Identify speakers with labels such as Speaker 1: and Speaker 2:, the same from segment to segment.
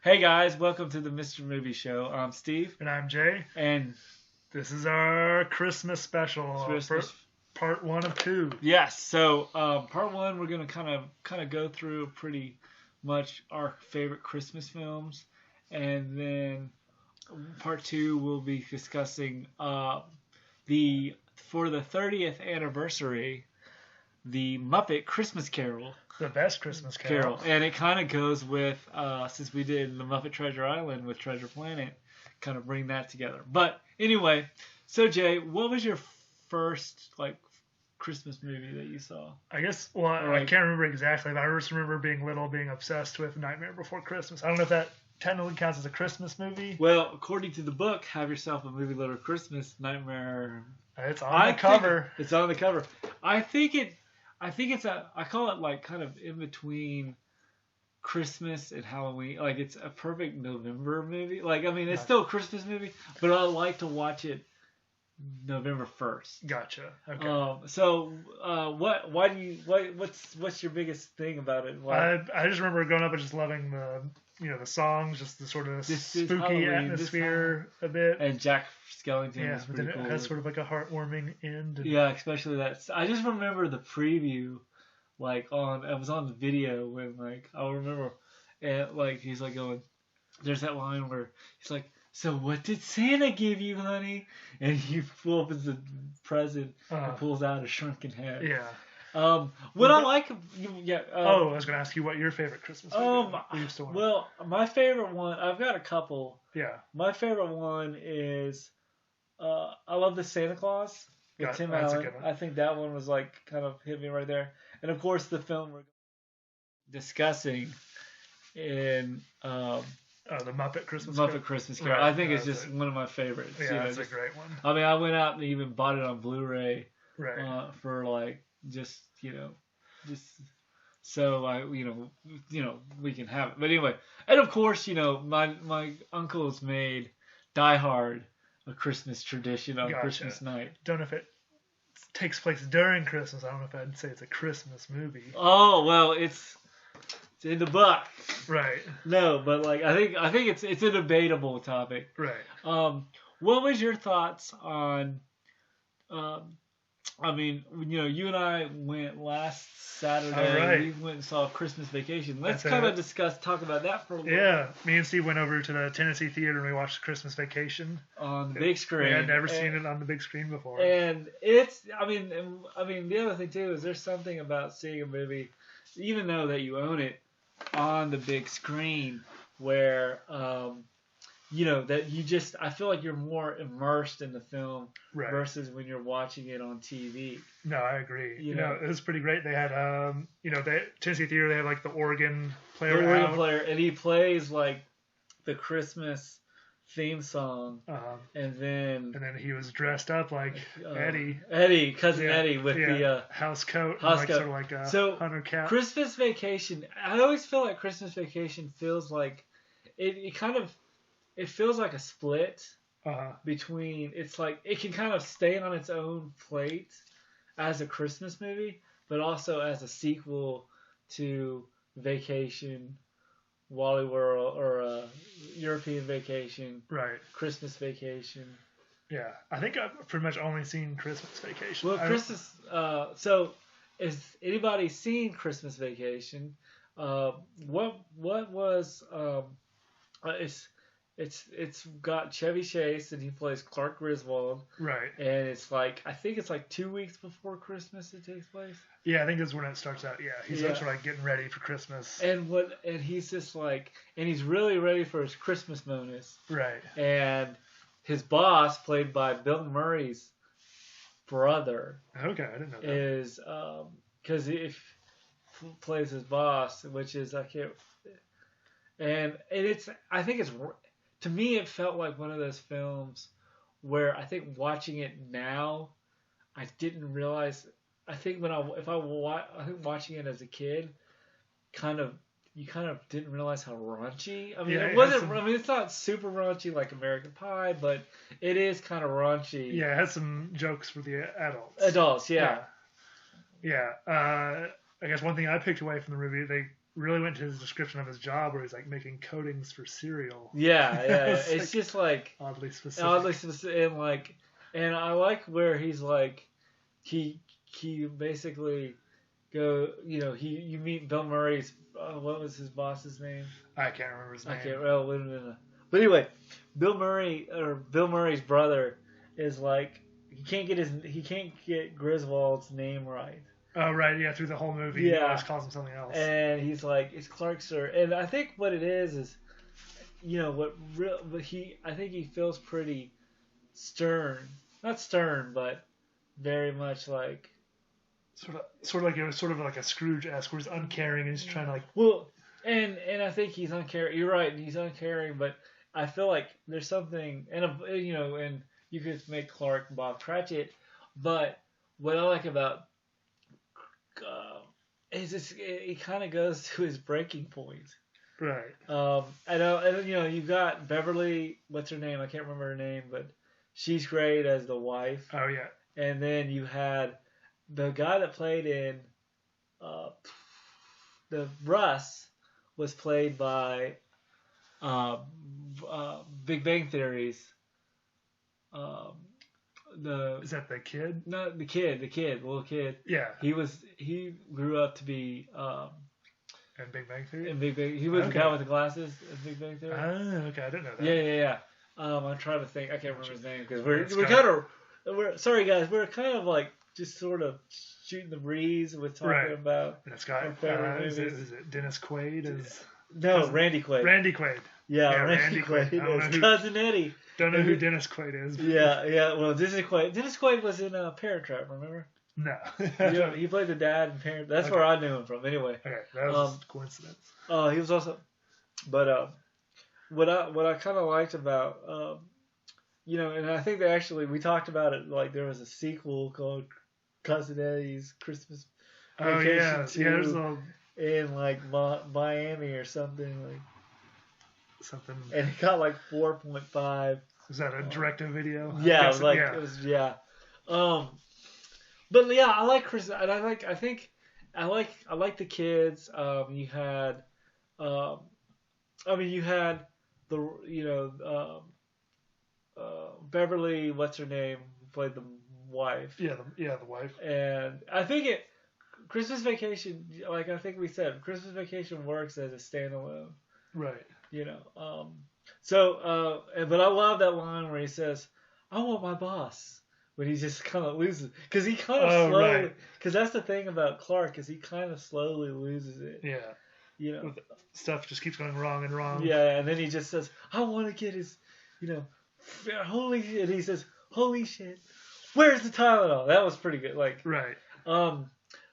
Speaker 1: Hey guys, welcome to the Mr. Movie Show. I'm Steve.
Speaker 2: And I'm Jay.
Speaker 1: And
Speaker 2: this is our Christmas special. Part 1 of 2.
Speaker 1: Yes, so part 1 we're gonna kind of go through pretty much our favorite Christmas films, and then part 2 we'll be discussing for the 30th anniversary, the Muppet Christmas Carol.
Speaker 2: The best Christmas Carol.
Speaker 1: And it kind of goes with, since we did the Muppet Treasure Island with Treasure Planet, kind of bring that together. But anyway, so Jay, what was your first, Christmas movie that you saw?
Speaker 2: I guess, I can't remember exactly, but I just remember being little, being obsessed with Nightmare Before Christmas. I don't know if that technically counts as a Christmas movie.
Speaker 1: Well, according to the book, Have Yourself a Movie Little Christmas, Nightmare...
Speaker 2: It's on the cover.
Speaker 1: It's on the cover. I call it kind of in between Christmas and Halloween. It's a perfect November movie. It's still a Christmas movie, but I like to watch it November 1st.
Speaker 2: Gotcha. Okay.
Speaker 1: What's your biggest thing about it?
Speaker 2: I just remember growing up and just loving the songs, just the sort of spooky atmosphere a bit.
Speaker 1: And Jack Skellington.
Speaker 2: Yeah, but then it has sort of like a heartwarming end.
Speaker 1: Yeah, especially that. I just remember the preview, it was on the video when I'll remember, and he's going, there's that line where he's like, so what did Santa give you, honey? And he opens the present and pulls out a shrunken head.
Speaker 2: Yeah.
Speaker 1: I was
Speaker 2: going to ask you what your favorite Christmas movie is.
Speaker 1: Well, my favorite one, I've got a couple.
Speaker 2: Yeah.
Speaker 1: My favorite one is, I love the Santa Claus with Tim Allen. I think that one was kind of hit me right there. And of course, the film we're discussing in
Speaker 2: the Muppet Christmas
Speaker 1: Carol. Right. I think it's just one of my favorites.
Speaker 2: Yeah, that's a great one.
Speaker 1: I went out and even bought it on Blu-ray.
Speaker 2: Right.
Speaker 1: For just so we can have it. But anyway, and of course, my uncle's made Die Hard a Christmas tradition on Christmas night.
Speaker 2: Don't know if it takes place during Christmas. I don't know if I'd say it's a Christmas movie.
Speaker 1: Oh well, it's in the book.
Speaker 2: Right.
Speaker 1: No, but I think it's a debatable topic.
Speaker 2: Right.
Speaker 1: What was your thoughts on? You and I went last Saturday.
Speaker 2: Right.
Speaker 1: We went and saw Christmas Vacation. Let's talk about that for a little bit.
Speaker 2: Yeah, me and Steve went over to the Tennessee Theater and we watched Christmas Vacation
Speaker 1: on the big screen.
Speaker 2: I had never seen it on the big screen before.
Speaker 1: And it's, the other thing too is there's something about seeing a movie, even though that you own it, on the big screen where that you just, I feel like you're more immersed in the film versus when you're watching it on TV.
Speaker 2: No, I agree. It was pretty great. They had, the Tennessee Theater, they had the organ player.
Speaker 1: The organ player, and he plays the Christmas theme song, and then
Speaker 2: he was dressed up like
Speaker 1: cousin Eddie with the
Speaker 2: house coat,
Speaker 1: sort
Speaker 2: of like a hunter cap.
Speaker 1: Christmas Vacation. I always feel like Christmas Vacation feels like it feels like a split between. It's it can kind of stay on its own plate as a Christmas movie, but also as a sequel to Vacation, Wally World, or European Vacation,
Speaker 2: right?
Speaker 1: Christmas Vacation.
Speaker 2: Yeah, I think I've pretty much only seen Christmas Vacation.
Speaker 1: Well, Christmas. So, has anybody seen Christmas Vacation? What was It's got Chevy Chase and he plays Clark Griswold.
Speaker 2: Right.
Speaker 1: And it's I think it's 2 weeks before Christmas it takes place.
Speaker 2: Yeah, I think that's when it starts out. Yeah, he's actually getting ready for Christmas.
Speaker 1: And he's just and he's really ready for his Christmas bonus.
Speaker 2: Right.
Speaker 1: And his boss, played by Bill Murray's brother.
Speaker 2: Okay, I didn't know that.
Speaker 1: Is because he plays his boss, which is I think it's. To me, it felt like one of those films where I think watching it now, I didn't realize. I think watching it as a kid, you kind of didn't realize how raunchy. It wasn't. It's not super raunchy like American Pie, but it is kind of raunchy.
Speaker 2: Yeah, it has some jokes for the adults.
Speaker 1: Adults, yeah.
Speaker 2: Yeah. I guess one thing I picked away from the movie, really went to his description of his job where he's like making coatings for cereal.
Speaker 1: Yeah. It's
Speaker 2: like,
Speaker 1: just like
Speaker 2: oddly specific.
Speaker 1: And like, and I like where he's like, he basically you meet Bill Murray's what was his boss's name?
Speaker 2: I can't remember his name.
Speaker 1: I can't. Well, wait a minute. But anyway, Bill Murray's brother is like he can't get Griswold's name right.
Speaker 2: Oh right, yeah. Through the whole movie, he always calls him something else.
Speaker 1: And he's like, "It's Clark, sir." And I think what it is, I think he feels pretty stern, not stern, but very much like
Speaker 2: sort of like a Scrooge-esque, where he's uncaring and he's trying to like.
Speaker 1: Well, and I think he's uncaring. You're right, he's uncaring, but I feel like there's something, and and you could make Clark Bob Cratchit, but what I like about is it kind of goes to his breaking point.
Speaker 2: Right.
Speaker 1: I know, and you've got Beverly, what's her name? I can't remember her name, but she's great as the wife.
Speaker 2: Oh yeah.
Speaker 1: And then you had the guy that played in the Russ was played by Big Bang Theory's
Speaker 2: Is that the kid?
Speaker 1: No, the little kid.
Speaker 2: Yeah.
Speaker 1: He grew up to be
Speaker 2: in Big Bang Theory.
Speaker 1: He was the guy with the glasses in Big Bang Theory.
Speaker 2: Oh, okay, I didn't know that.
Speaker 1: Yeah. I'm trying to think. I can't remember his name because we're sorry guys. We're kind of like just sort of shooting the breeze with talking about.
Speaker 2: And it's got is it Dennis Quaid?
Speaker 1: No, Randy Quaid.
Speaker 2: Randy Quaid.
Speaker 1: Yeah, Randy Quaid is Cousin Eddie.
Speaker 2: Don't know who Dennis Quaid is.
Speaker 1: Yeah. Well, Dennis Quaid was in Parent Trap. Remember?
Speaker 2: No.
Speaker 1: He played the dad in Parent. That's where I knew him from. Anyway.
Speaker 2: Okay, that was a coincidence.
Speaker 1: He was also, but what I kind of liked about and I think we talked about it, like there was a sequel called Cousin Eddie's Christmas Vacation 2
Speaker 2: there's a
Speaker 1: in like Miami or something
Speaker 2: something,
Speaker 1: and it got like 4.5.
Speaker 2: Was that a direct-to-video?
Speaker 1: Yeah, it was. But yeah, I like Chris, and I like the kids. You had the Beverly, what's her name, who played the wife.
Speaker 2: Yeah, the wife.
Speaker 1: And I think Christmas Vacation, like I think we said, Christmas Vacation works as a standalone.
Speaker 2: Right.
Speaker 1: But I love that line where he says, "I want my boss," when he just kind of loses, because he kind of slowly, because that's the thing about Clark, is he kind of slowly loses it.
Speaker 2: Yeah. Stuff just keeps going wrong and wrong.
Speaker 1: Yeah, and then he just says, "I want to get his, holy shit," and he says, "Holy shit, where's the Tylenol?" That was pretty good. Like,
Speaker 2: right.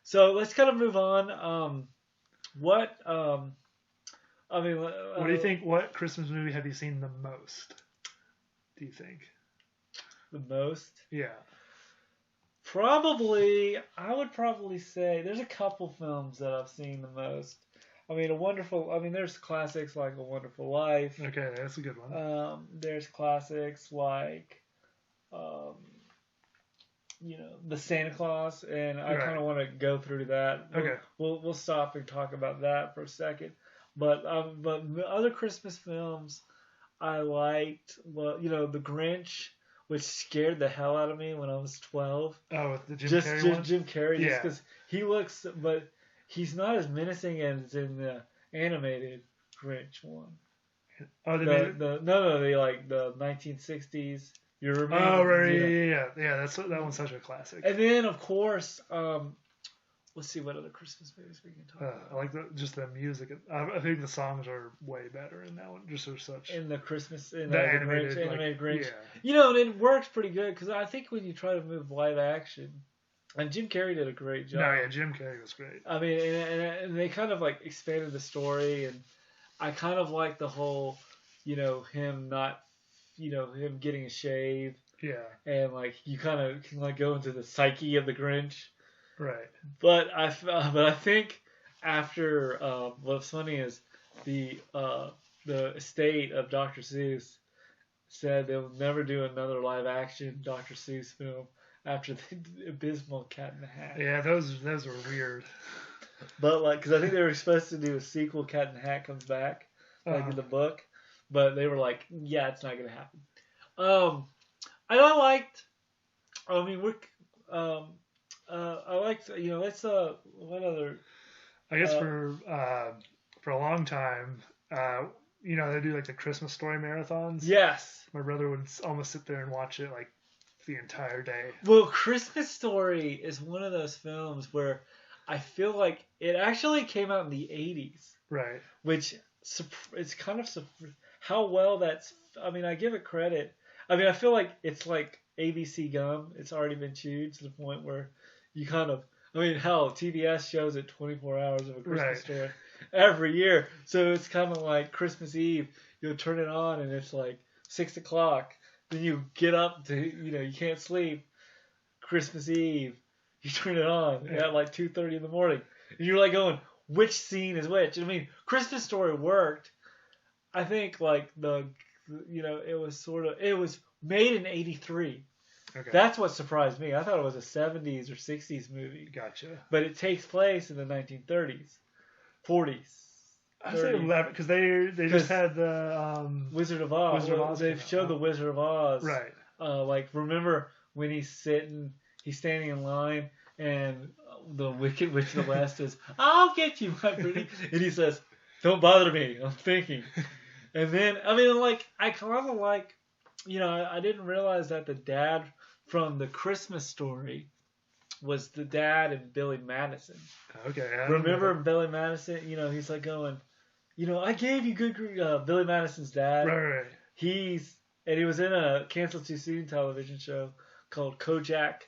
Speaker 1: So let's kind of move on. What do you think?
Speaker 2: What Christmas movie have you seen the most? Do you think?
Speaker 1: The most?
Speaker 2: Yeah.
Speaker 1: I would probably say there's a couple films that I've seen the most. There's classics like A Wonderful Life.
Speaker 2: Okay, that's a good one.
Speaker 1: There's classics like, the Santa Claus, and I kind of want to go through that.
Speaker 2: Okay.
Speaker 1: We'll stop and talk about that for a second. But other Christmas films I liked, The Grinch, which scared the hell out of me when I was 12.
Speaker 2: Oh, with the Jim Carrey one?
Speaker 1: Jim Carrey, just because he looks, but he's not as menacing as in the animated Grinch one.
Speaker 2: Oh,
Speaker 1: the 1960s. You remember?
Speaker 2: Oh, right, yeah. That one's such a classic.
Speaker 1: And then, of course, let's see what other Christmas movies we can talk about.
Speaker 2: I like the music. I think the songs are way better in that one. Just for such
Speaker 1: in the Christmas
Speaker 2: the animated
Speaker 1: Grinch.
Speaker 2: Yeah.
Speaker 1: And it works pretty good because I think when you try to move live action, and Jim Carrey did a great job.
Speaker 2: No, yeah, Jim Carrey was great.
Speaker 1: I mean, and they kind of like expanded the story, and I kind of like the whole, him not, him getting a shave.
Speaker 2: Yeah.
Speaker 1: And like you kind of can like go into the psyche of the Grinch.
Speaker 2: Right.
Speaker 1: But I think after what's funny is the estate of Dr. Seuss said they'll never do another live action Dr. Seuss film after the abysmal Cat in the Hat.
Speaker 2: Yeah, those were weird.
Speaker 1: But like, because I think they were supposed to do a sequel, Cat in the Hat Comes Back, like in the book, but they were like, yeah, it's not gonna happen. And I liked. I mean, I liked. Let's what other?
Speaker 2: I guess for a long time, they do like the Christmas story marathons.
Speaker 1: Yes.
Speaker 2: My brother would almost sit there and watch it like the entire day.
Speaker 1: Well, Christmas Story is one of those films where I feel like it actually came out in the 80s.
Speaker 2: Right.
Speaker 1: Which it's kind of how well that's. I mean, I give it credit. I mean, I feel like it's like ABC gum. It's already been chewed to the point where you kind of. I mean, hell, TBS shows it 24 hours of a Christmas story every year. So it's kind of like Christmas Eve. You'll turn it on and it's like 6 o'clock. Then you get up to, you can't sleep. Christmas Eve. You turn it on at like 2:30 in the morning. And you're like going, which scene is which? I mean, Christmas Story worked. I think like it was made in 83. Okay. That's what surprised me. I thought it was a 70s or 60s movie.
Speaker 2: Gotcha.
Speaker 1: But it takes place in the 1930s, 40s.
Speaker 2: I say 11 because they just had the
Speaker 1: Wizard of Oz. They've showed the Wizard of Oz.
Speaker 2: Right.
Speaker 1: Like remember when he's standing in line and the Wicked Witch of the West says, "I'll get you, my pretty," and he says, "Don't bother me. I'm thinking." And then I mean, like I kind of like, I didn't realize that the dad from the Christmas Story was the dad in Billy Madison.
Speaker 2: Okay.
Speaker 1: Remember Billy Madison? He's like going, I gave you good Billy Madison's dad.
Speaker 2: Right.
Speaker 1: He was in a canceled too soon television show called Kojak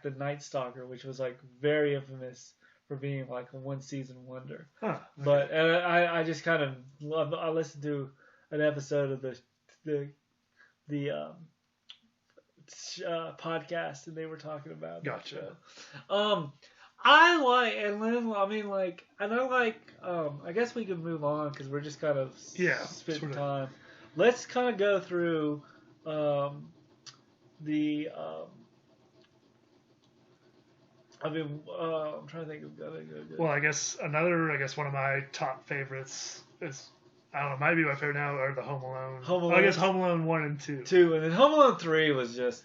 Speaker 1: the Night Stalker, which was like very infamous for being like a one season wonder. Huh, okay. But I just kind of love. I listened to an episode of the podcast, and they were talking about.
Speaker 2: Gotcha.
Speaker 1: I like, and then I mean, like, and I like. I guess we can move on because we're just kind of spending time. Let's kind of go through the. I'm trying to think of.
Speaker 2: Well, I guess one of my top favorites is. I don't know, might be my favorite now, or the Home Alone. I guess Home Alone 1 and 2.
Speaker 1: And then Home Alone 3 was just...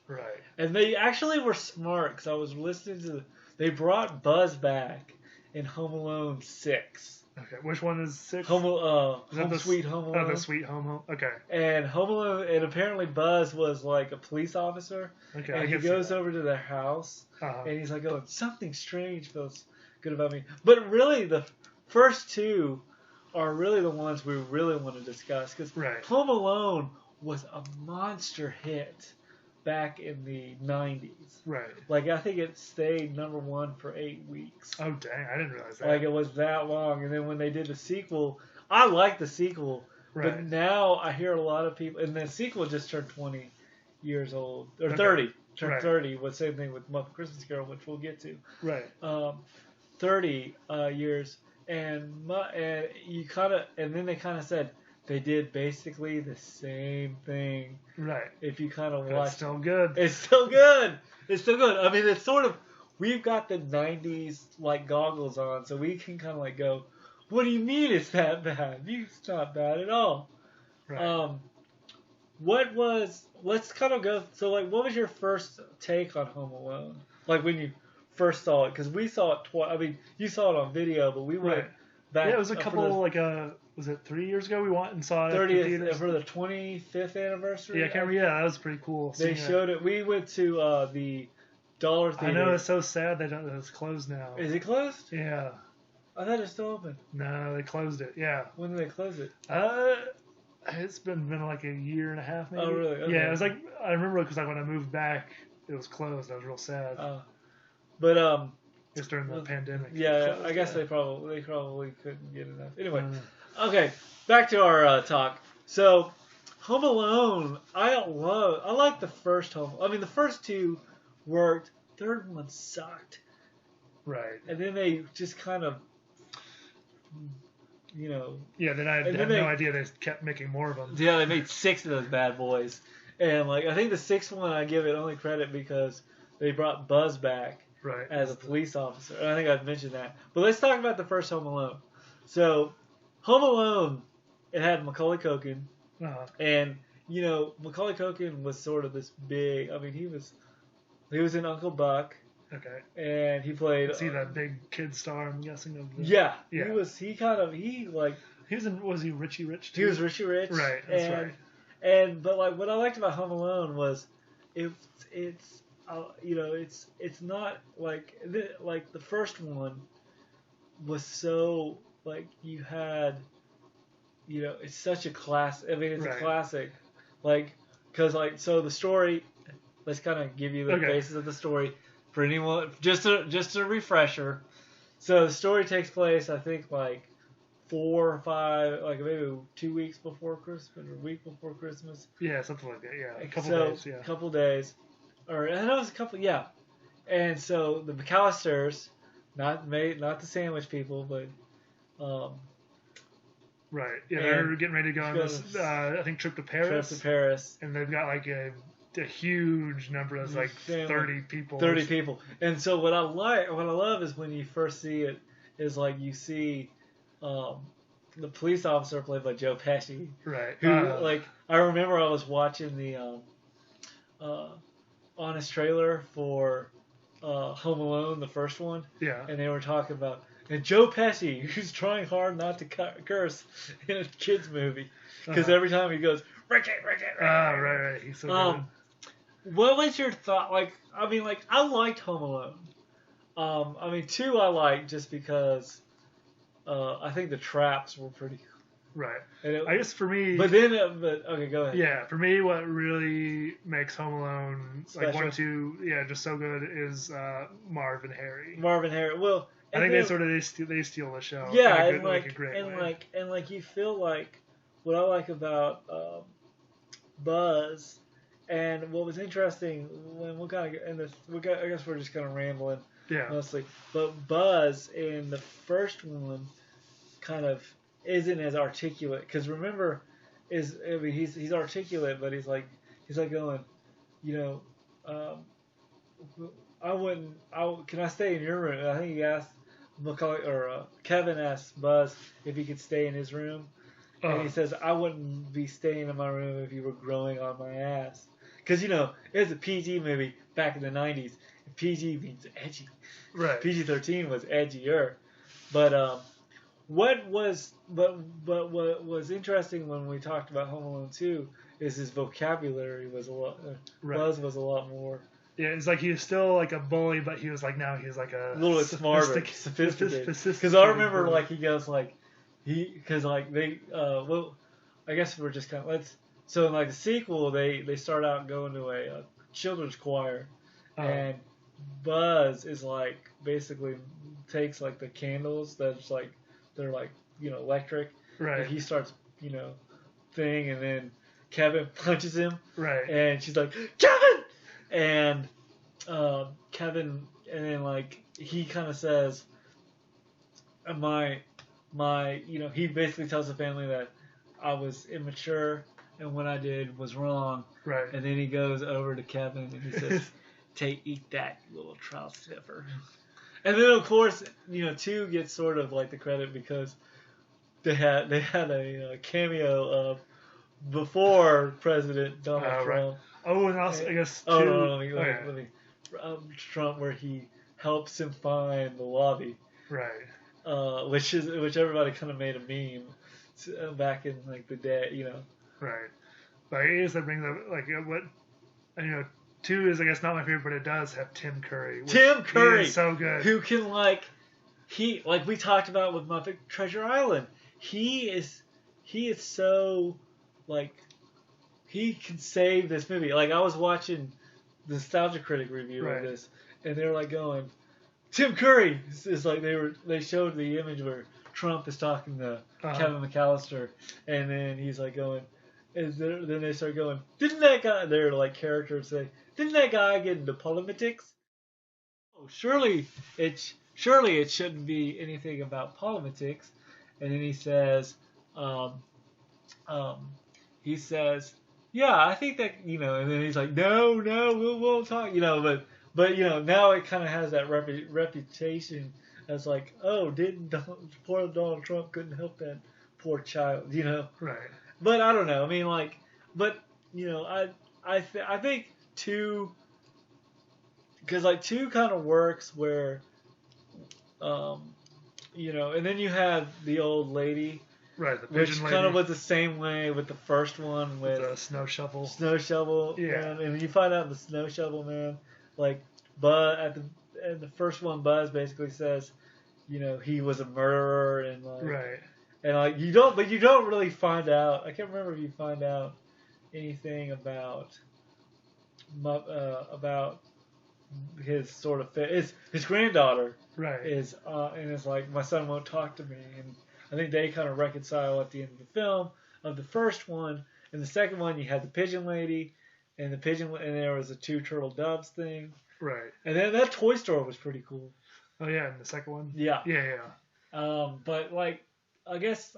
Speaker 2: Right.
Speaker 1: And they actually were smart, because I was listening to... They brought Buzz back in Home Alone 6.
Speaker 2: Okay, which one is 6?
Speaker 1: Home Sweet Home Alone.
Speaker 2: Oh, the Sweet Home Alone, okay.
Speaker 1: And Home Alone, and apparently Buzz was like a police officer.
Speaker 2: Okay,
Speaker 1: and he goes over to their house, and he's like going, something strange feels good about me. But really, the first two... are really the ones we really want to discuss because Home Alone was a monster hit back in the 90s.
Speaker 2: Right.
Speaker 1: Like I think it stayed number 1 for 8 weeks.
Speaker 2: Oh dang, I didn't realize that.
Speaker 1: Like it was that long, and then when they did the sequel, I liked the sequel, but now I hear a lot of people, and the sequel just turned 20 years old or 30. Turned 30. Was same thing with Muppet Christmas Carol, which we'll get to.
Speaker 2: Right.
Speaker 1: 30 years. And you and then they kind of said they did basically the same thing.
Speaker 2: Right.
Speaker 1: If you kind of watch,
Speaker 2: it's still good.
Speaker 1: It's still good. It's still good. I mean, it's sort of we've got the '90s like goggles on, so we can kind of like go, "What do you mean it's that bad? It's not bad at all." Right. Let's kind of go. So like, what was your first take on Home Alone? Like when you first saw it, because we saw it twice. I mean, you saw it on video, but we went back.
Speaker 2: Yeah, it was a couple was it 3 years ago? We went and saw it
Speaker 1: 30th for the 25th anniversary.
Speaker 2: Yeah, I can't remember. Yeah, that was pretty cool.
Speaker 1: They showed it. We went to the Dollar Theater.
Speaker 2: I know, it's so sad it's closed now.
Speaker 1: Is it closed?
Speaker 2: Yeah.
Speaker 1: I thought it was still open.
Speaker 2: No, they closed it. Yeah.
Speaker 1: When did they close it?
Speaker 2: It's been like a year and a half maybe.
Speaker 1: Oh really? Okay.
Speaker 2: Yeah, it was like I remember because like when I moved back, it was closed. I was real sad.
Speaker 1: But
Speaker 2: it's during the pandemic.
Speaker 1: Yeah, I guess they probably couldn't get enough. Anyway, okay, back to our talk. So, Home Alone, I like the first Home. I mean, the first two worked. Third one sucked.
Speaker 2: Right.
Speaker 1: And then they just kind of,
Speaker 2: Yeah, then I had no idea they kept making more of them.
Speaker 1: Yeah, they made 6 of those bad boys, and like I think the 6th one I give it only credit because they brought Buzz back. as a police officer. And I think I've mentioned that. But let's talk about the first Home Alone. So, Home Alone, it had Macaulay Culkin. And, you know, Macaulay Culkin was sort of this big, I mean, he was in Uncle Buck.
Speaker 2: Okay.
Speaker 1: And he played.
Speaker 2: Is he that big kid star, I'm guessing?
Speaker 1: Yeah.
Speaker 2: Yeah.
Speaker 1: Was he
Speaker 2: Richie Rich too?
Speaker 1: He was Richie Rich.
Speaker 2: Right, that's right.
Speaker 1: But like what I liked about Home Alone was it's not like the first one was so like you had, you know, it's such a class. I mean, it's a classic, like because like so the story. Let's kind of give you the basis of the story for anyone. Just a refresher. So the story takes place, I think, like 4 or 5, like maybe 2 weeks before Christmas or a week before Christmas.
Speaker 2: Yeah, something like that. Yeah, a couple days. Yeah,
Speaker 1: a couple days, or I know it was a couple. Yeah, and so the McAllisters, not the sandwich people, but.
Speaker 2: Right. Yeah, they're getting ready to go on this, I think, trip to Paris. And they've got like a huge number of like 30 people.
Speaker 1: 30 people. And so what I love is when you first see it is like you see the police officer played by Joe Pesci.
Speaker 2: Right.
Speaker 1: Who like I remember I was watching the honest trailer for Home Alone, the first one.
Speaker 2: Yeah.
Speaker 1: And they were talking about and Joe Pesci, who's trying hard not to curse in a kids movie, because every time he goes Ricky.
Speaker 2: Right. He's so good.
Speaker 1: What was your thought? Like, I mean, like I liked Home Alone. I mean, 2 I liked just because I think the traps were pretty.
Speaker 2: Right. I guess for me.
Speaker 1: But okay, go ahead.
Speaker 2: Yeah, for me, what really makes Home Alone like 1, 2, just so good is Marv and Harry.
Speaker 1: Well.
Speaker 2: I think they steal the show.
Speaker 1: Yeah,
Speaker 2: in a great way.
Speaker 1: And you feel like what I like about Buzz, and what was interesting when we kind of get in this, I guess we're just kind of rambling, mostly. But Buzz in the first one kind of isn't as articulate because remember, he's articulate, but he's like going, you know, can I stay in your room? I think he asked. Kevin asked Buzz if he could stay in his room, and he says, "I wouldn't be staying in my room if you were growing on my ass." Because you know it was a PG movie back in the '90s. PG means edgy.
Speaker 2: Right.
Speaker 1: PG-13 was edgier, but what was interesting when we talked about Home Alone 2 is his vocabulary was a lot. Buzz was a lot more.
Speaker 2: Yeah, it's like he was still like a bully, but he was like now he's like a
Speaker 1: little bit smarter, sophisticated. Because I remember like he goes like because like they well, I guess we're just kind of so in like the sequel they start out going to a children's choir, and Buzz is like basically takes like the candles that's like they're like you know electric,
Speaker 2: right?
Speaker 1: And he starts you know thing, and then Kevin punches him,
Speaker 2: right?
Speaker 1: And she's like Kevin. And Kevin, and then like he kind of says, my, you know, he basically tells the family that I was immature and what I did was wrong.
Speaker 2: Right.
Speaker 1: And then he goes over to Kevin and he says, "Eat that, you little trout sniffer." And then of course, you know, 2 gets sort of like the credit because they had a cameo of before President Donald Trump. Right.
Speaker 2: Oh, and also I guess.
Speaker 1: Let me. Trump, where he helps him find the lobby,
Speaker 2: right?
Speaker 1: Which everybody kind of made a meme back in like the day, you know.
Speaker 2: Right. But I guess that brings up like what, you know, 2 is I guess not my favorite, but it does have Tim Curry.
Speaker 1: Tim Curry,
Speaker 2: is so good.
Speaker 1: Who can like we talked about with Muppet Treasure Island. He is so like. He can save this movie. Like, I was watching the Nostalgia Critic review of this, and they were like going, Tim Curry is like they showed the image where Trump is talking to Kevin McAllister, and then he's like going, then they start going, didn't that guy? They're like characters say, didn't that guy get into politics? Oh, surely it shouldn't be anything about politics. And then he says, yeah, I think that, you know, and then he's like, no, we'll talk, you know, but But now it kind of has that reputation as like, oh, poor Donald Trump couldn't help that poor child,
Speaker 2: Right.
Speaker 1: But I don't know. I mean, like, but I think two, because like two kind of works where, and then you have the old lady.
Speaker 2: Right, the
Speaker 1: pigeon
Speaker 2: pigeon
Speaker 1: which
Speaker 2: lady.
Speaker 1: kind of was the same way with the first one with
Speaker 2: the snow shovel.
Speaker 1: Snow shovel,
Speaker 2: yeah.
Speaker 1: man. And you find out the snow shovel man, like Buzz at the first one, Buzz basically says, he was a murderer and like,
Speaker 2: right.
Speaker 1: And like you don't really find out. I can't remember if you find out anything about his sort of his granddaughter.
Speaker 2: Right.
Speaker 1: Is and it's like my son won't talk to me, and I think they kind of reconcile at the end of the film of the first one. In the second one, you had the pigeon lady, and there was a two turtle doves thing.
Speaker 2: Right.
Speaker 1: And then that toy store was pretty cool.
Speaker 2: Oh yeah, and the second one.
Speaker 1: Yeah.
Speaker 2: Yeah.
Speaker 1: But like, I guess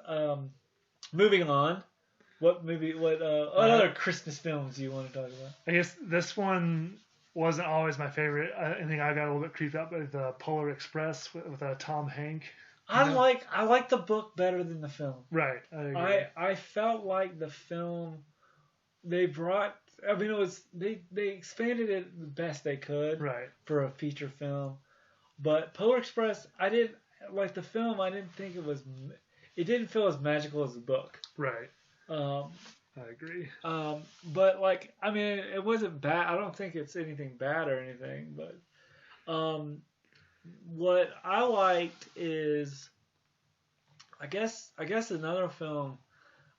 Speaker 1: moving on. What other Christmas films do you want to talk about?
Speaker 2: I guess this one wasn't always my favorite. I think I got a little bit creeped out by the Polar Express with Tom Hanks.
Speaker 1: I like the book better than the film.
Speaker 2: Right. I agree.
Speaker 1: I felt like the film they brought. I mean, it was they expanded it the best they could.
Speaker 2: Right.
Speaker 1: For a feature film, but Polar Express, I didn't like the film. I didn't think it was. It didn't feel as magical as the book.
Speaker 2: Right. I agree.
Speaker 1: But like, I mean, it wasn't bad. I don't think it's anything bad or anything. But what I liked is, I guess another film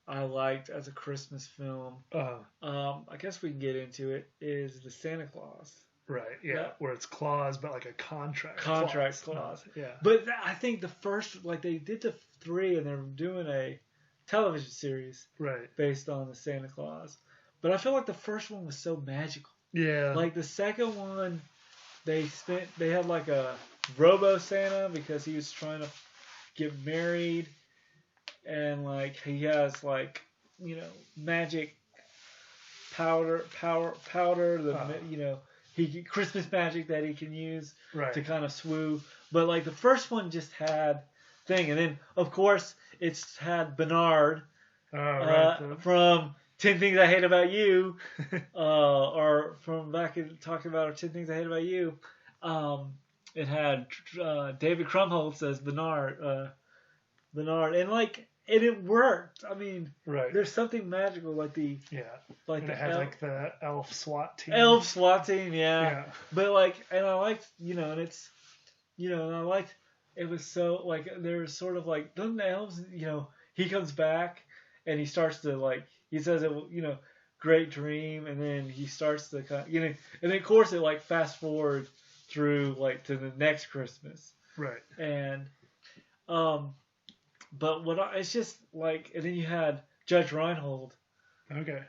Speaker 1: I liked as a Christmas film. I guess we can get into it. Is the Santa Claus.
Speaker 2: Right. Yeah. Where it's clause, but like a contract
Speaker 1: clause.
Speaker 2: Yeah.
Speaker 1: But I think the first, like they did the 3, and they're doing a television series based on the Santa Claus. But I feel like the first one was so magical.
Speaker 2: Yeah.
Speaker 1: Like the second one, they had like a Robo Santa because he was trying to get married, and like he has like magic powder Christmas magic that he can use to kind of swoo. But like the first one just had thing, and then of course it's had Bernard from 10 Things I Hate About You, or from back in talking about 10 Things I Hate About You. It had David Krumholtz as Bernard, and like it worked. I mean, there's something magical like the
Speaker 2: and it had like the elf SWAT team.
Speaker 1: Yeah. But like, and I liked and it's and I liked it was so like there was sort of like doesn't the elves he comes back and he starts to like he says it great dream, and then he starts to kind of, and then of course it like fast forward through like to the next Christmas. And but it's just like, and then you had Judge Reinhold,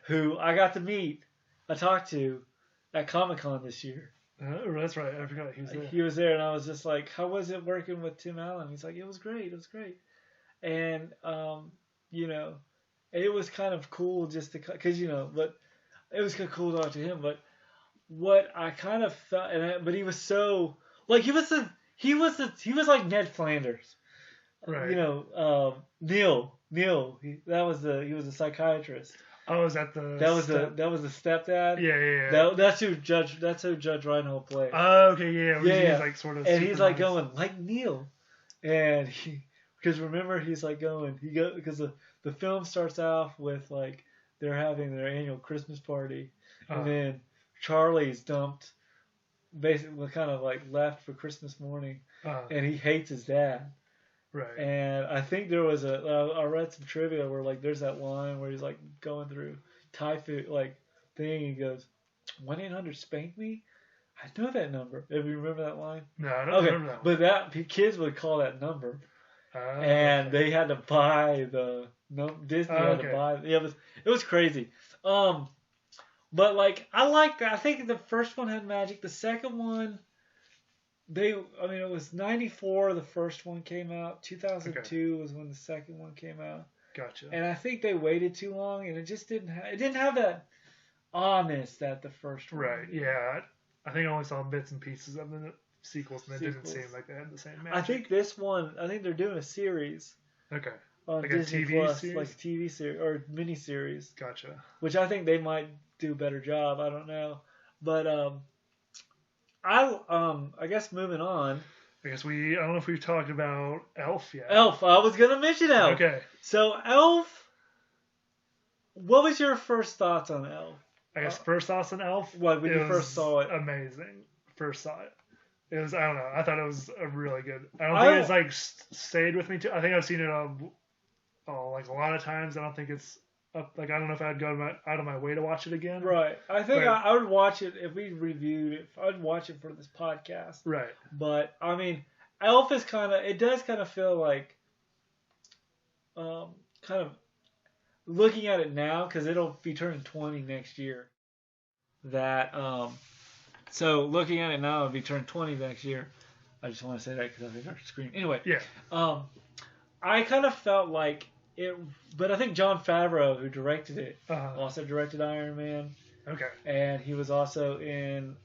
Speaker 1: who I got to meet, I talked to at Comic-Con this year.
Speaker 2: That's right. I forgot he was there.
Speaker 1: He was there, and I was just like, "How was it working with Tim Allen?" He's like, "It was great. It was great." And it was kind of cool just to, because but it was kind of cool to talk to him. But what I kind of felt, but he was so like he was like Ned Flanders. Neil. He was a psychiatrist.
Speaker 2: Oh, is that
Speaker 1: that was the stepdad?
Speaker 2: Yeah.
Speaker 1: That's who Judge Reinhold plays.
Speaker 2: Oh, okay, yeah. He's like sort of.
Speaker 1: And he's like going like Neil, and because remember he's like going because the film starts off with like they're having their annual Christmas party, and then Charlie's dumped, basically kind of like left for Christmas morning, and he hates his dad.
Speaker 2: Right.
Speaker 1: And I think there was I read some trivia where like there's that line where he's like going through Thai food like thing, and he goes 1-800-SPANK ME. I know that number. If you remember that line.
Speaker 2: No, I don't remember that one.
Speaker 1: But that kids would call that number, and they had to buy Disney had to buy. Yeah, it was crazy. But like I liked that. I think the first one had magic. The second one. It was 94 the first one came out. 2002 was when the second one came out.
Speaker 2: Gotcha.
Speaker 1: And I think they waited too long, and it just didn't have that honest that the first one.
Speaker 2: Right. Yeah. I think I only saw bits and pieces of the sequels, and it didn't seem like they had the same magic.
Speaker 1: I think this one, they're doing a series.
Speaker 2: Okay.
Speaker 1: On
Speaker 2: like
Speaker 1: Disney
Speaker 2: a TV
Speaker 1: Plus,
Speaker 2: series?
Speaker 1: like a TV series or mini series.
Speaker 2: Gotcha.
Speaker 1: Which I think they might do a better job. I don't know, but I guess moving on.
Speaker 2: I guess I don't know if we've talked about Elf yet.
Speaker 1: Elf. I was gonna mention Elf.
Speaker 2: Okay.
Speaker 1: So Elf. What was your first thoughts on Elf?
Speaker 2: I guess first thoughts on Elf.
Speaker 1: What when you first saw it?
Speaker 2: Amazing. First saw it. It was, I don't know. I thought it was a really good. I don't think it's like stayed with me too. I think I've seen it like a lot of times. I don't think it's up. Like I don't know if I'd go out of my way to watch it again.
Speaker 1: Right. I think I would watch it if we reviewed it. I'd watch it for this podcast.
Speaker 2: Right.
Speaker 1: But I mean, Elf is it does kind of feel like, kind of looking at it now because it'll be turning 20 next year. So looking at it now, it'll be turning 20 next year. I just want to say that because I think our screen. Anyway.
Speaker 2: Yeah.
Speaker 1: I kind of felt like it, but I think Jon Favreau, who directed it, also directed Iron Man.
Speaker 2: Okay.
Speaker 1: And he was also in.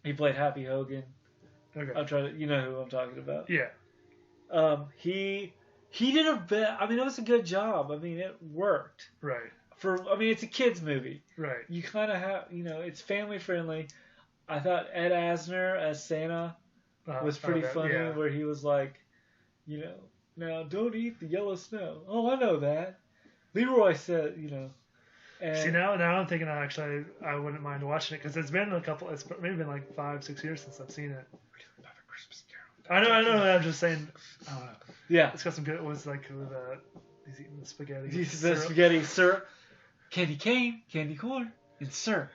Speaker 1: He played Happy Hogan.
Speaker 2: Okay.
Speaker 1: I'm trying to, you know who I'm talking about.
Speaker 2: Yeah.
Speaker 1: He did a bit. I mean, it was a good job. I mean, it worked.
Speaker 2: Right.
Speaker 1: It's a kids movie.
Speaker 2: Right.
Speaker 1: You kind of have, it's family friendly. I thought Ed Asner as Santa was pretty funny, where he was like, now don't eat the yellow snow. Oh, I know that. Leroy said, And
Speaker 2: see, now I'm thinking actually I wouldn't mind watching it because it's been it's maybe been like 5-6 years since I've seen it. I know. I'm just saying. I don't know.
Speaker 1: Yeah.
Speaker 2: It's got some good. It was like with he's eating the spaghetti.
Speaker 1: Spaghetti syrup, candy cane, candy corn, and syrup.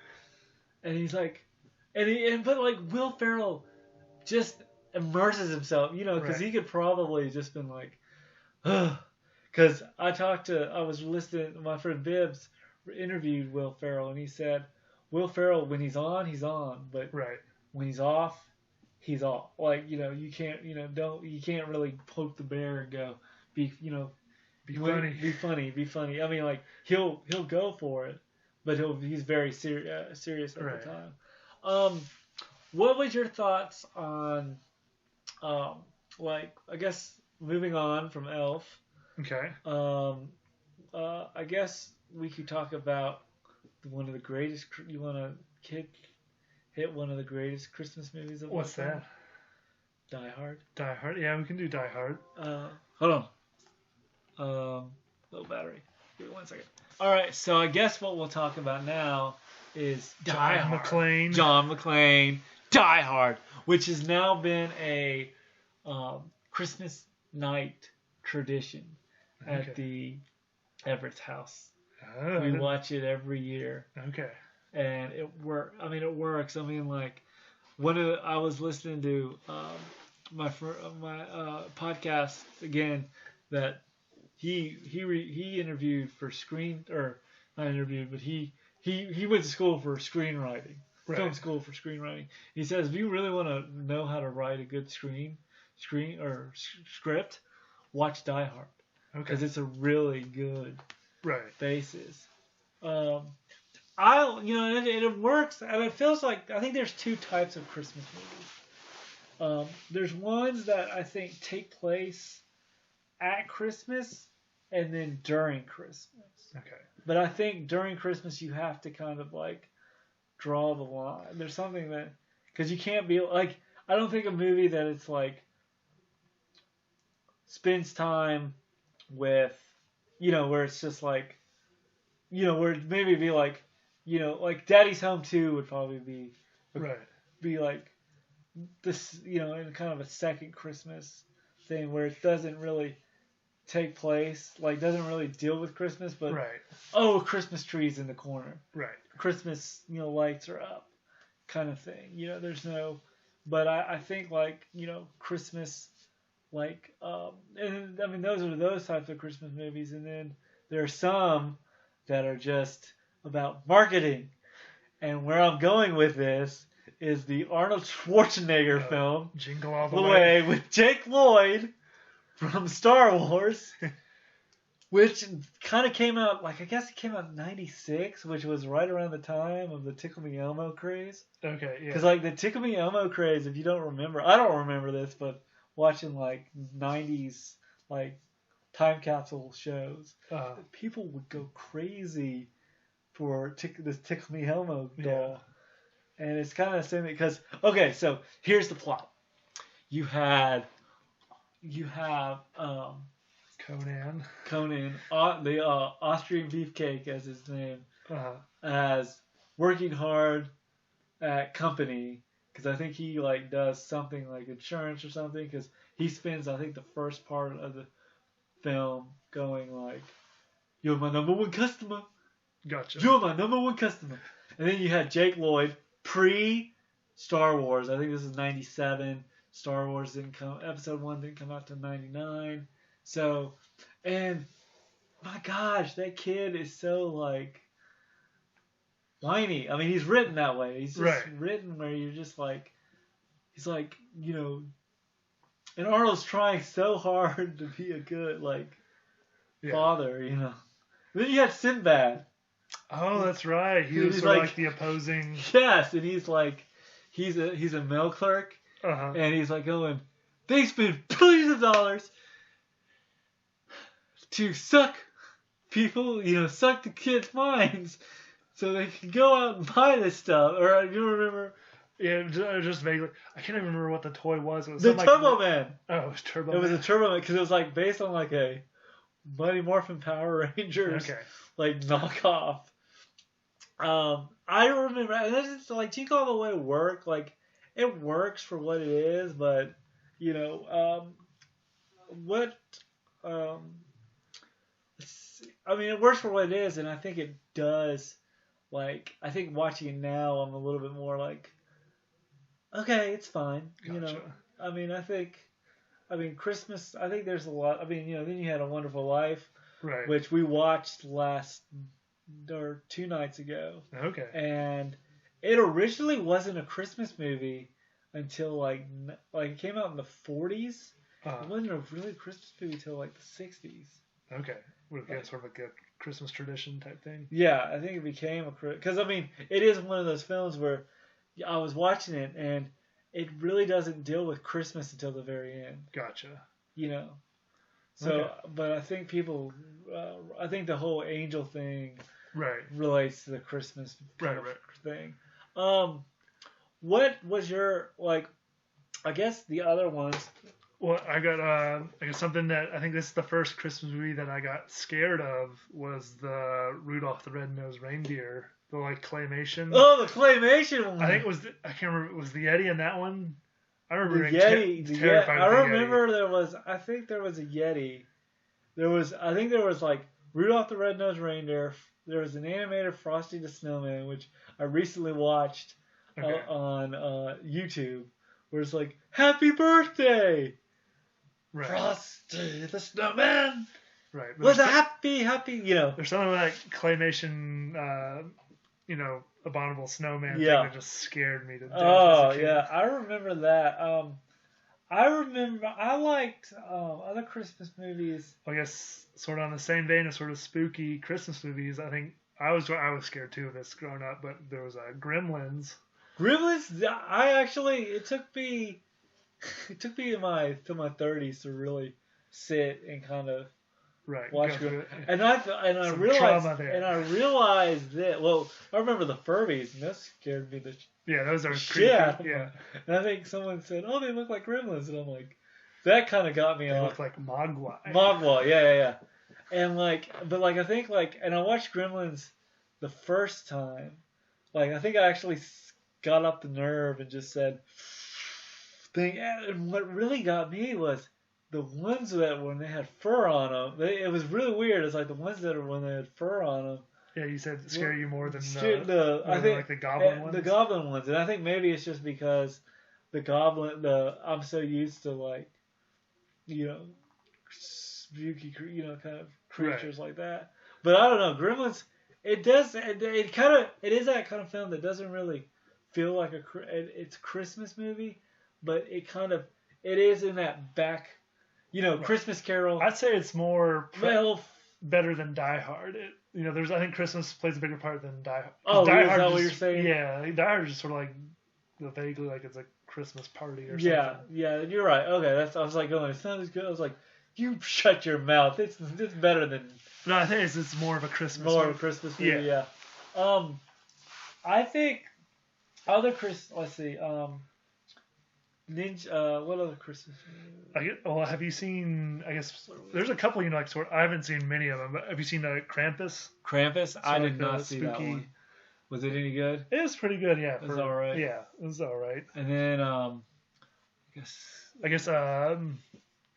Speaker 1: And he's like, but like Will Ferrell just immerses himself, because he could probably just been like, because I was listening. My friend Bibbs interviewed Will Ferrell, and he said Will Ferrell, when he's on, but when he's off, he's off. Like, you can't, you can't really poke the bear and go, be funny. I mean, like he'll go for it, but he's very serious at the time. What was your thoughts on, I guess king on from Elf?
Speaker 2: Okay.
Speaker 1: I guess we could talk about one of the greatest. You want to hit one of the greatest Christmas movies of all time?
Speaker 2: What's that?
Speaker 1: Die Hard.
Speaker 2: Die Hard. Yeah, we can do Die Hard.
Speaker 1: Hold on. Low battery. Give me 1 second. All right. So I guess what we'll talk about now is
Speaker 2: John
Speaker 1: McClane. Die Hard, which has now been a Christmas night tradition at the Everett's house.
Speaker 2: Oh,
Speaker 1: we watch it every year.
Speaker 2: Okay.
Speaker 1: And it works. I mean, like, I was listening to my podcast again that he interviewed for not interviewed, but he went to school for screenwriting, film school for screenwriting. He says, if you really want to know how to write a good script, watch Die Hard, because it's a really good basis. It works, and it feels like, I think there's two types of Christmas movies. There's ones that I think take place at Christmas and then during Christmas.
Speaker 2: Okay.
Speaker 1: But I think during Christmas you have to kind of like draw the line. There's something that, because you can't be like, I don't think a movie that it's like spends time with, where it's just like, where it maybe be like, like Daddy's Home 2 would probably be like this, in kind of a second Christmas thing where it doesn't really take place, like doesn't really deal with Christmas, but Christmas trees in the corner, Christmas, lights are up, kind of thing. There's no, but I think like, Christmas, like, and I mean those are those types of Christmas movies, and then there are some that are just about marketing. And where I'm going with this is the Arnold Schwarzenegger film,
Speaker 2: Jingle All the Way,
Speaker 1: with Jake Lloyd from Star Wars, which kind of came out, like, I guess it came out in 96, which was right around the time of the Tickle Me Elmo craze.
Speaker 2: Okay, yeah.
Speaker 1: Because, like, the Tickle Me Elmo craze, if you don't remember, I don't remember this, but watching, like, 90s, like, time capsule shows, people would go crazy for this Tickle Me Elmo doll. Yeah. And it's kind of the same, because, okay, so here's the plot. You have
Speaker 2: Conan,
Speaker 1: the Austrian Beefcake as his name, as working hard at company, because I think he like does something like insurance or something, because he spends, I think, the first part of the film going like, "You're my number one customer."
Speaker 2: Gotcha.
Speaker 1: "You're my number one customer." And then you had Jake Lloyd pre Star Wars. I think this is 97. Star Wars episode 1 didn't come out till 99. So, and my gosh, that kid is so like whiny. I mean, he's written that way. He's just written where you're just like, he's like, and Arnold's trying so hard to be a good father, And then you had Sinbad.
Speaker 2: Oh, that's right. He was sort of like the opposing.
Speaker 1: Yes, and he's like, he's a mail clerk. And he's like going, they spend billions of dollars to suck people, suck the kids' minds so they can go out and buy this stuff. Or you remember?
Speaker 2: Yeah, just vaguely. I can't even remember what the toy was. It was
Speaker 1: the Turbo Man.
Speaker 2: Oh, it was Turbo Man.
Speaker 1: It was a Turbo Man because it was like based on like a Mighty Morphin Power Rangers like knockoff. I remember, and this is like Take All the Way work, like it works for what it is, but it works for what it is, and I think it does. Like, I think watching it now, I'm a little bit more like, okay, it's fine.
Speaker 2: Gotcha.
Speaker 1: I think Christmas. I think there's a lot. I mean, then you had A Wonderful Life,
Speaker 2: right?
Speaker 1: Which we watched 2 nights ago.
Speaker 2: Okay.
Speaker 1: And it originally wasn't a Christmas movie until like it came out in the 40s. It wasn't a really Christmas movie until like the 60s.
Speaker 2: Okay. Would have sort of like a Christmas tradition type thing.
Speaker 1: Yeah, I think it became because I mean it is one of those films where I was watching it and it really doesn't deal with Christmas until the very end.
Speaker 2: Gotcha.
Speaker 1: So, okay. But I think I think the whole angel thing relates to the Christmas thing. What was your, I guess the other ones?
Speaker 2: Well, I got something that I think this is the first Christmas movie that I got scared of was the Rudolph the Red-Nosed Reindeer, the claymation.
Speaker 1: Oh, the claymation one.
Speaker 2: I think I can't remember, was the Yeti in that one? I remember
Speaker 1: the
Speaker 2: Yeti. Terrified
Speaker 1: I
Speaker 2: of the
Speaker 1: remember
Speaker 2: Yeti.
Speaker 1: I think there was a Yeti. I think there was Rudolph the Red-Nosed Reindeer. There was an animated Frosty the Snowman, which I recently watched on YouTube, where it's like, "Happy birthday, Frosty the Snowman!"
Speaker 2: Right.
Speaker 1: Was a happy.
Speaker 2: There's something like claymation, abominable snowman thing that just scared me to death.
Speaker 1: Oh yeah, I remember that. I liked other Christmas movies.
Speaker 2: I guess sort of on the same vein of sort of spooky Christmas movies. I think I was scared too of this growing up, but there was Gremlins.
Speaker 1: Gremlins, it took me till my 30s to really sit and kind of watch Gremlins. And I realized that. Well, I remember the Furbies, and that scared me
Speaker 2: those are
Speaker 1: creepy.
Speaker 2: Yeah.
Speaker 1: And I think someone said, "Oh, they look like Gremlins," and I'm like, that kind of got me off.
Speaker 2: They look like Mogwai.
Speaker 1: Mogwai, yeah. And I think and I watched Gremlins the first time. I think I actually got up the nerve and just said, and what really got me was the ones that when they had fur on them, it was really weird. It's like the ones that when they had fur on them.
Speaker 2: Yeah, you said scare you more than
Speaker 1: I think
Speaker 2: the goblin ones.
Speaker 1: The goblin ones, and I think maybe it's just because I'm so used to spooky, kind of creatures like that. But I don't know, Gremlins. It is that kind of film that doesn't really feel like it's a Christmas movie, but it is in that back, Christmas Carol.
Speaker 2: I'd say it's more better than Die Hard. I think Christmas plays a bigger part than Die Hard.
Speaker 1: Oh,
Speaker 2: Die
Speaker 1: is
Speaker 2: Hard
Speaker 1: that
Speaker 2: just,
Speaker 1: what you're saying?
Speaker 2: Yeah, Die Hard is just sort of like vaguely like it's a Christmas party or something.
Speaker 1: Yeah, you're right. Okay, I was like going, it sounds good. I was like, you shut your mouth. It's better than.
Speaker 2: No, I think it's more of a Christmas.
Speaker 1: More of a Christmas movie. Yeah. I think other let's see. Ninja. What other Christmas movies?
Speaker 2: Have you seen? I guess there's a couple I haven't seen many of them, but have you seen Krampus?
Speaker 1: Krampus? I did not see that one. Was it any good?
Speaker 2: It was pretty good, yeah.
Speaker 1: It was alright.
Speaker 2: Yeah, it was alright.
Speaker 1: And then
Speaker 2: I guess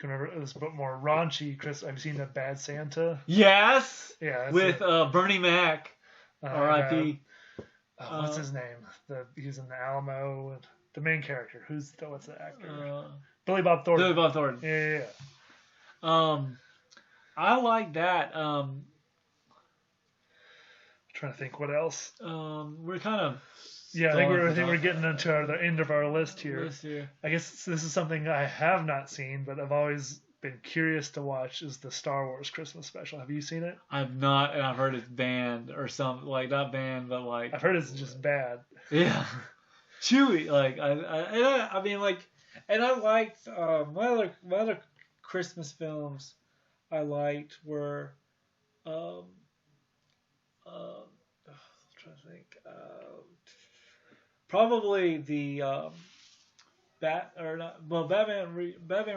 Speaker 2: remember it was a bit more raunchy. Chris, have you seen the Bad Santa?
Speaker 1: Yes.
Speaker 2: Yeah.
Speaker 1: With Bernie Mac. R.I.P.
Speaker 2: What's his name? He's in the Alamo. The main character. What's the actor? Billy Bob Thornton.
Speaker 1: Billy Bob Thornton.
Speaker 2: Yeah.
Speaker 1: I like that.
Speaker 2: Trying to think what else.
Speaker 1: We're kind of.
Speaker 2: Yeah, I think we're getting into the end of our list here. I guess this is something I have not seen, but I've always been curious to watch. Is the Star Wars Christmas special? Have you seen it?
Speaker 1: I've not, and I've heard it's banned or something. Like not banned, but like.
Speaker 2: I've heard it's just bad.
Speaker 1: Yeah. Chewy, like I mean, like, and I liked my other Christmas films. I liked were, I'm trying to think, probably the Batman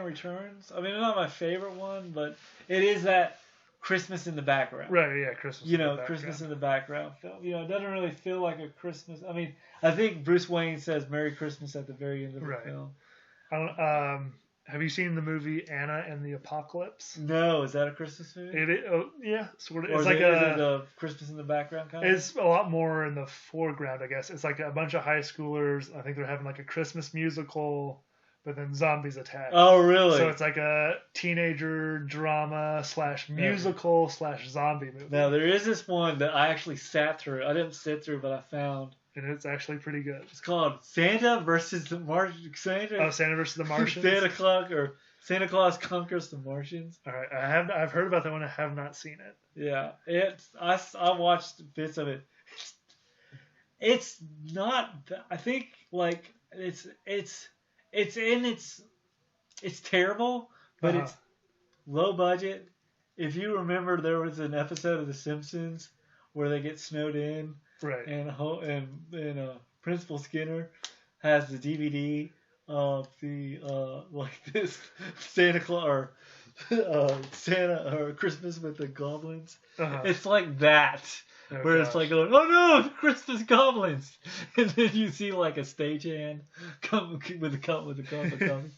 Speaker 1: Returns. I mean, it's not my favorite one, but it is that Christmas in the background.
Speaker 2: Right, yeah, Christmas.
Speaker 1: Christmas in the background film. It doesn't really feel like a Christmas. I mean, I think Bruce Wayne says "Merry Christmas" at the very end of the film.
Speaker 2: Have you seen the movie Anna and the Apocalypse?
Speaker 1: No, is that a Christmas movie?
Speaker 2: Yeah, sort of.
Speaker 1: Or is it a Christmas in the background kind of?
Speaker 2: It's a lot more in the foreground, I guess. It's like a bunch of high schoolers. I think they're having like a Christmas musical, but then zombies attack.
Speaker 1: Oh, really?
Speaker 2: So it's like a teenager drama / musical / zombie movie.
Speaker 1: Now, there is this one that I actually sat through. I didn't sit through, but I found.
Speaker 2: And it's actually pretty good.
Speaker 1: It's called Santa versus the Martians.
Speaker 2: Santa versus the Martians?
Speaker 1: Santa Claus Conquers the Martians.
Speaker 2: All right. I've heard about that one. I have not seen it.
Speaker 1: Yeah. I watched bits of it. It's not, I think, like, it's terrible, but it's low budget. If you remember, there was an episode of The Simpsons where they get snowed in.
Speaker 2: Right.
Speaker 1: And Principal Skinner has the DVD of the this Santa Claus or Santa or Christmas with the goblins. It's like that, where it's like going, oh no, Christmas goblins, and then you see like a stagehand come with a cup of coffee.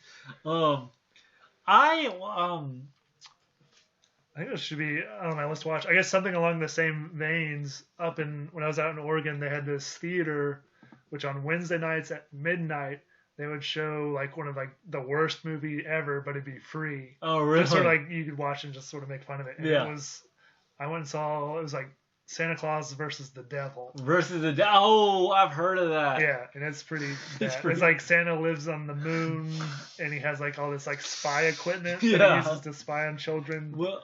Speaker 2: I think it should be on my list to watch. I guess something along the same veins. When I was out in Oregon, they had this theater, which on Wednesday nights at midnight they would show like one of like the worst movie ever, but it'd be free.
Speaker 1: Oh, really?
Speaker 2: Just sort of like you could watch and just sort of make fun of it. And
Speaker 1: yeah.
Speaker 2: I went and saw. It was like Santa Claus versus the Devil.
Speaker 1: Oh, I've heard of that.
Speaker 2: Yeah, and it's pretty bad. It's like Santa lives on the moon, and he has like all this like spy equipment that he uses to spy on children.
Speaker 1: Well.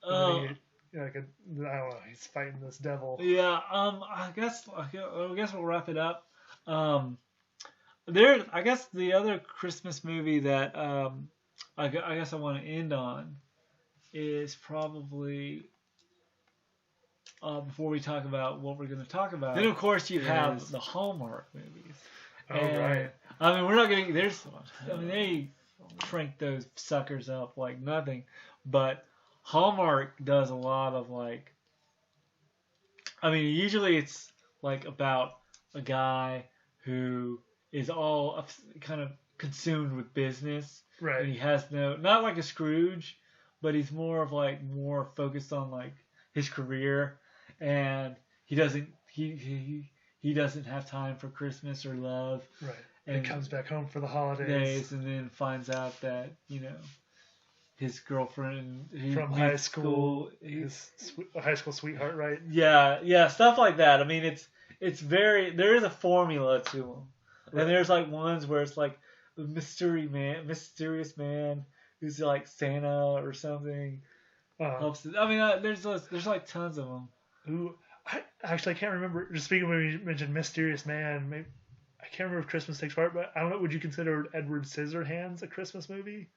Speaker 2: I don't know. He's fighting this devil.
Speaker 1: Yeah. I guess we'll wrap it up. I guess the other Christmas movie that I guess I want to end on is probably before we talk about what we're going to talk about. Then of course you have the Hallmark movies.
Speaker 2: Oh, right.
Speaker 1: I mean, we're not going to. They crank those suckers up like nothing, but Hallmark does a lot of like, I mean, usually it's like about a guy who is all kind of consumed with business.
Speaker 2: Right.
Speaker 1: And he has not like a Scrooge, but he's more focused on like his career, and he doesn't have time for Christmas or love.
Speaker 2: Right. And he comes back home for the holidays.
Speaker 1: And then finds out that, his girlfriend
Speaker 2: from high school, his high school sweetheart, right?
Speaker 1: Yeah, stuff like that. I mean, there is a formula to them, right. And there's like ones where it's like a mysterious man who's like Santa or something, helps. I mean, there's like tons of them.
Speaker 2: Ooh, I can't remember. Just speaking when you mentioned Mysterious Man, maybe, I can't remember if Christmas Takes Part, but I don't know. Would you consider Edward Scissorhands a Christmas movie?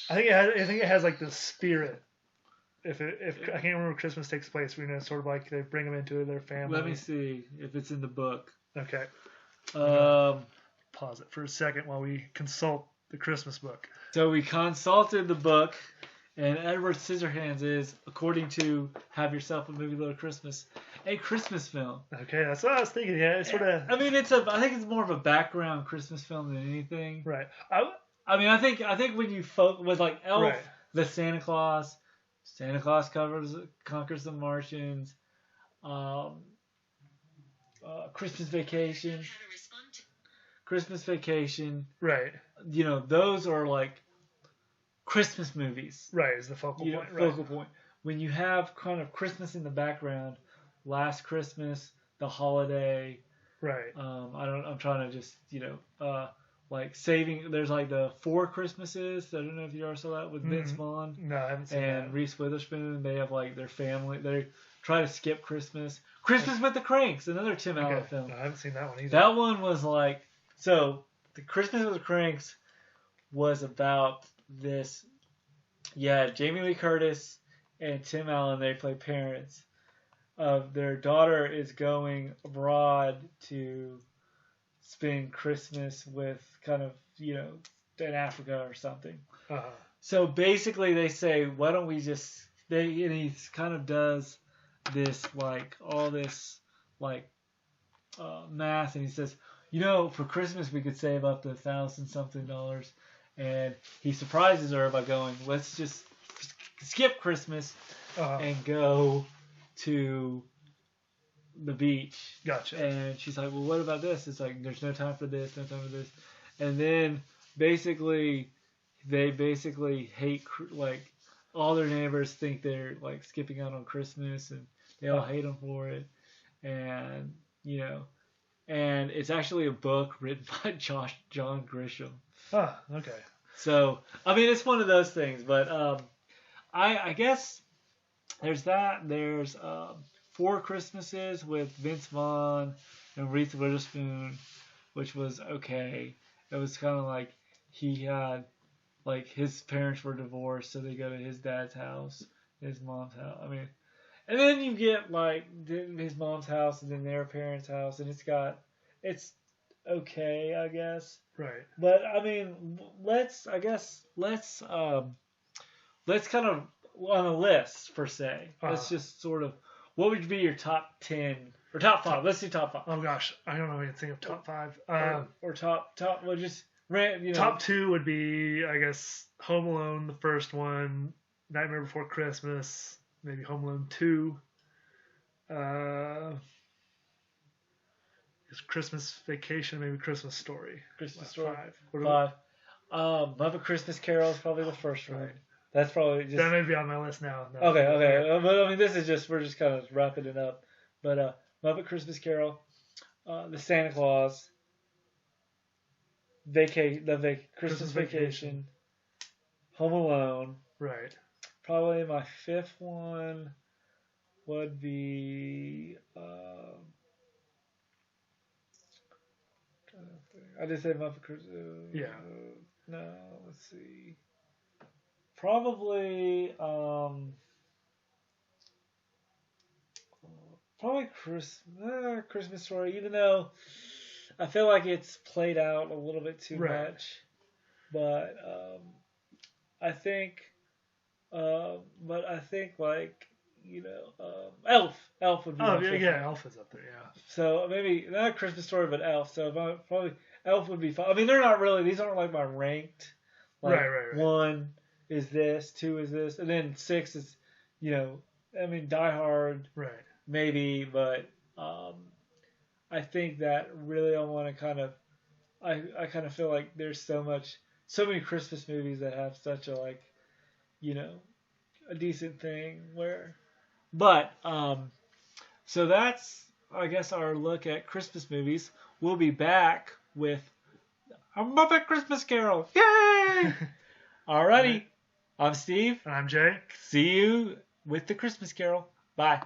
Speaker 2: I think it has like the spirit. If I can't remember, Christmas takes place, sort of like they bring them into their family.
Speaker 1: Let me see if it's in the book.
Speaker 2: Okay. Pause it for a second while we consult the Christmas book.
Speaker 1: So we consulted the book, and Edward Scissorhands is, according to Have Yourself a Movie Little Christmas, a Christmas film.
Speaker 2: Okay, that's what I was thinking. Yeah, it's sort of.
Speaker 1: I mean, I think it's more of a background Christmas film than anything.
Speaker 2: Right.
Speaker 1: I think when you with like Elf, right. The Santa Claus conquers the Martians, Christmas Vacation.
Speaker 2: Right.
Speaker 1: Those are like Christmas movies.
Speaker 2: Right, is the focal point.
Speaker 1: Focal point. When you have kind of Christmas in the background, Last Christmas, The Holiday.
Speaker 2: Right.
Speaker 1: I'm trying to just like saving. There's like the Four Christmases. I don't know if you ever saw that with Vince Vaughn.
Speaker 2: No, I haven't seen that.
Speaker 1: And Reese Witherspoon. They have like their family. They try to skip Christmas. Christmas with the Cranks, another Tim Allen film.
Speaker 2: No, I haven't seen that one either.
Speaker 1: That one was like the Christmas with the Cranks was about this. Yeah, Jamie Lee Curtis and Tim Allen. They play parents of their daughter is going abroad to spend Christmas with kind of, in Africa or something.
Speaker 2: Uh-huh.
Speaker 1: So basically they say, why don't we just, and he kind of does this, like, all this, like, math, and he says, for Christmas we could save up to $1,000-something. And he surprises her by going, let's just skip Christmas and go to the beach.
Speaker 2: Gotcha.
Speaker 1: And she's like, well, what about this? It's like, there's no time for this, no time for this. And then they basically hate, like, all their neighbors think they're like skipping out on Christmas, and they all hate them for it. And and it's actually a book written by John Grisham.
Speaker 2: Oh, okay.
Speaker 1: So I mean, it's one of those things, but I guess there's that. There's Four Christmases with Vince Vaughn and Reese Witherspoon, which was okay. It was kind of like he had, like, his parents were divorced, so they go to his dad's house, his mom's house. I mean, and then you get like his mom's house and then their parents' house, and it's okay, I guess.
Speaker 2: Right.
Speaker 1: But I mean, let's kind of on a list per se. Let's just sort of, what would be your top 10 or top 5? Let's do top 5.
Speaker 2: Oh gosh, I don't know anything of top 5.
Speaker 1: Or top. Well, just
Speaker 2: Top 2 would be, I guess, Home Alone, the first one, Nightmare Before Christmas, maybe Home Alone 2. Christmas Vacation, maybe Christmas Story.
Speaker 1: Christmas Story. 5. Muppet Christmas Carol is probably the first one. Right. That's probably just...
Speaker 2: That may be on my list now. No.
Speaker 1: Okay. But I mean, we're just kind of wrapping it up. But Muppet Christmas Carol, the Santa Claus, Christmas Vacation, Home Alone.
Speaker 2: Right.
Speaker 1: Probably my 5th one would be... I did say Muppet Christmas.
Speaker 2: Yeah.
Speaker 1: No, let's see. Probably Christmas Story, even though I feel like it's played out a little bit too much. But I think like, Elf would be.
Speaker 2: Oh yeah, Elf is up there. Yeah.
Speaker 1: So maybe not a Christmas Story, but Elf. So probably Elf would be fun. I mean, they're not really. These aren't like my ranked. Like,
Speaker 2: right.
Speaker 1: 1 is this, 2 is this, and then 6 is, I mean, Die Hard.
Speaker 2: Right.
Speaker 1: Maybe, but I think that really I want to kind of. I kind of feel like there's so many Christmas movies that have such a, like, a decent thing where. But, so that's, I guess, our look at Christmas movies. We'll be back with a Muppet Christmas Carol. Yay! Alrighty. I'm Steve.
Speaker 2: And I'm Jay.
Speaker 1: See you with the Christmas Carol. Bye.